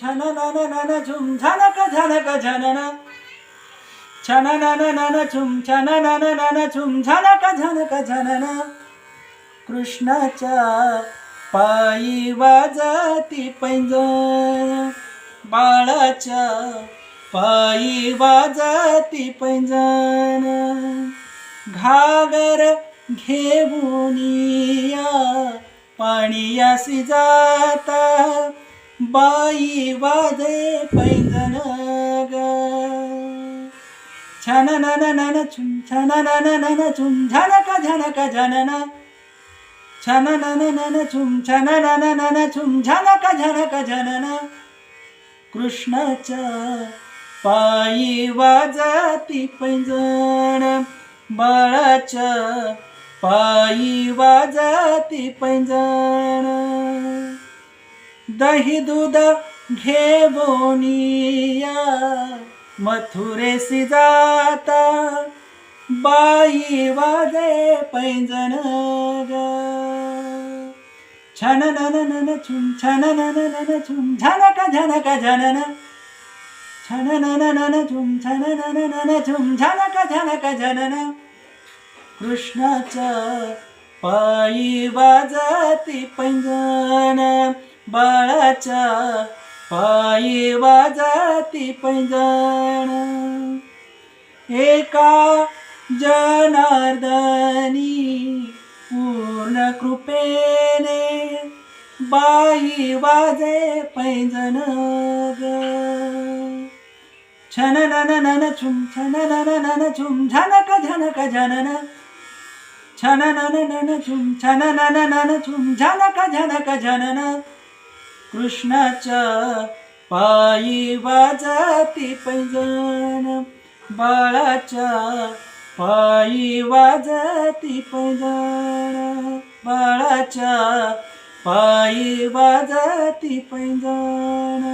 छननननन झुम झनक झनक झनन छननननन झुम छननननन झुम झनक झनक झनन कृष्णाच्या पायी वाजती पैंजण बाळाच्या पायी वाजती पैंजण घागर घेऊन या पाणीयासी जाता बाई वाजे पैंजण ग छननननन झुम छननननन झुम झनक झनक झनन छननननन झुम छननननन झुम झनक झनक झनन कृष्णाच्या पायी वाजती पैंजण बाळाच्या पायी वाजती पैंजण दही दूध घेऊन या मथुरेसी जाता बाई वाजे पैंजण ग छननननन झुम छननननन झुम झनक झनक झनन छननननन झुम छननननन झुम झनक झनक झनन कृष्णाच्या पायी वाजती पैंजण बाळाच्या पायी वाजती पैंजण एका जनार्दनी पूर्ण कृपेने बाई वाजे पैंजण ग छननननन झुम छननननन झुम झनक झनक झनन छननननन झुम छननननन झुम झनक झनक झनन कृष्णाच्या पायी वाजती पैंजण बाळाच्या पायी वाजती पैंजण बाळाच्या पायी वाजती पैंजण